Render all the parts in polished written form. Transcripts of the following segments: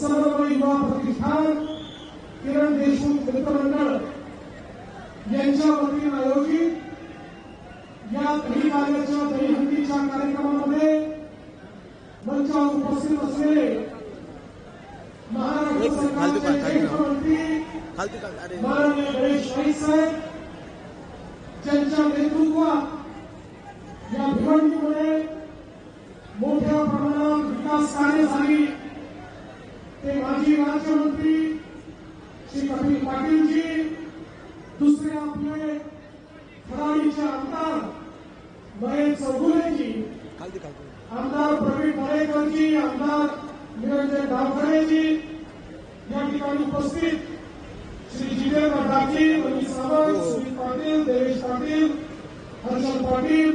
सर्व युवा प्रतिष्ठान किरण देशमुख मित्रमंडळ यांच्या वतीने आयोजित या दहीकाल्याच्या दहीहंडीच्या कार्यक्रमामध्ये मंचावर उपस्थित असलेले महाराष्ट्र सरकारचे मुख्यमंत्री माननीय गणेश नाईक साहेब ज्यांच्या नेतृत्वात या भिवंडीमध्ये मोठ्या प्रमाणात विकास कार्य झाली ते माजी राज्यमंत्री श्री कपिल पाटीलजी, दुसरे आपले खराडीचे आमदार महेश चौगुलेजी, आमदार प्रवीण दरेकरजी, आमदार निरंजन डावखरेजी, या ठिकाणी उपस्थित श्री जितेंद्र डागी, मनीष सावंत, सुनील पाटील, देवेश पाटील, हर्षल पाटील,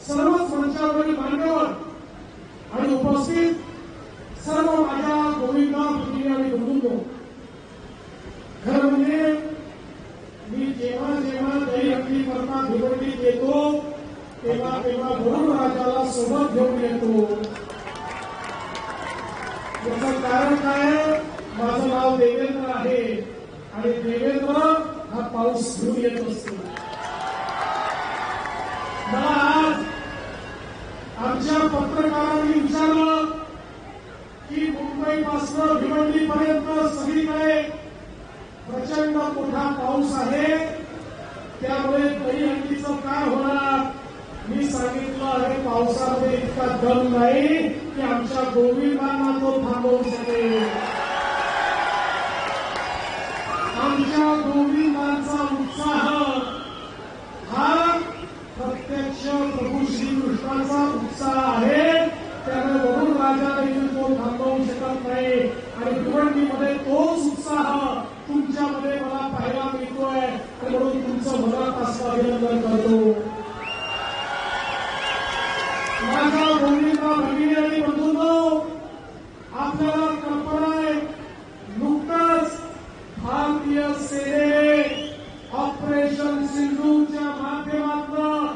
सर्वच मंचावरील मान्यवर आणि उपस्थित सर्व माझ्या गोविंदा भगिनी आणि बंधूंनो, खरं म्हणजे मी जेव्हा जेव्हा दहीहंडी करता भिवंडीत येतो तेव्हा तेव्हा वरुण राजाला सोबत घेऊन येतो. याचं कारण काय? माझं नाव देवेंद्र आहे आणि देवेंद्र हा पाऊस घेऊन येत असतो. मला आज आमच्या पत्रकारांनी विचारलं की मुंबईपासून भिवंडीपर्यंत सगळीकडे प्रचंड मोठा पाऊस आहे, त्यामुळे दहीहंडीचं काय होणार? मी सांगितलं आहे पावसामध्ये इतका दम नाही की आमच्या गोविंदांना तो थांबवू शकेल. आमच्या गोविंदांचा उत्साह हा प्रत्यक्ष प्रभू श्रीकृष्णाचा उत्साह आहे, त्यामुळे वरुण राजा देखील तो थांबवू शकत नाही. आणि भिवंडीमध्ये तोच उत्साह तुमच्यामध्ये मला पाहायला मिळतोय, म्हणून तुमचं मनापासून अभिनंदन करतो. माझ्या गोविंदा भगिनी आणि बंधूंनो, आपल्याला कल्पना आहे नुकतंच भारतीय सेनेने ऑपरेशन सिंधूच्या माध्यमातून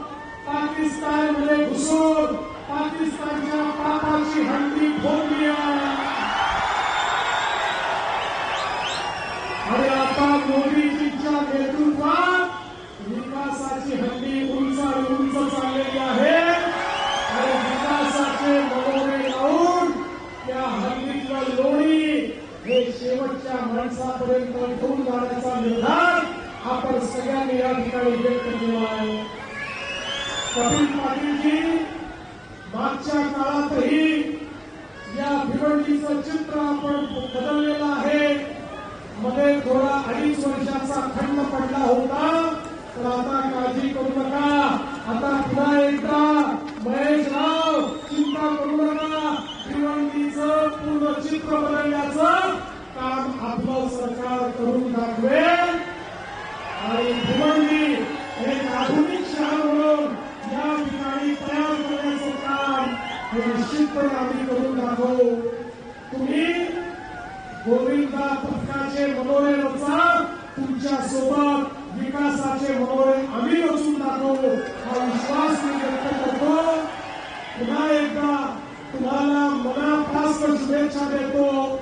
पाकिस्तानमध्ये घुसून पाकिस्तानच्या पापाची हंडी फोडली आहे. आणि आता मोदीजींच्या नेतृत्वात विकासाची हंडी उंच आणि उंच चाललेली आहे आणि विकासाचे मनोरे लावून त्या हंडीतलं लोणी हे शेवटच्या माणसापर्यंत घेऊन जाण्याचा निर्धार आपण सगळ्यांनी या ठिकाणी व्यक्त केला आहे. कपिल पाटीलजी मागच्या काळातही या भिवंडीचं चित्र आपण बदललेलं आहे. मध्ये थोडा 2.5 वर्षाचा खंड पडला होता, तर आता काळजी करू नका. आता पुन्हा एकदा महेशराव चिंता करू नका, भिवंडीचं पूर्ण चित्र बदलण्याचं काम आपलं सरकार करून दाखवेल. आणि भिवंडी एक आधुनिक शहर म्हणून या ठिकाणी तयार करण्याचं काम हे निश्चितपणे आम्ही करून दाखवू. तुम्ही गोविंदा पथकाचे मनोरे रचा, तुमच्या सोबत विकासाचे मनोरे आम्ही रचून दाखवू हा विश्वास मी व्यक्त करतो. पुन्हा एकदा तुम्हाला मनापासून शुभेच्छा देतो.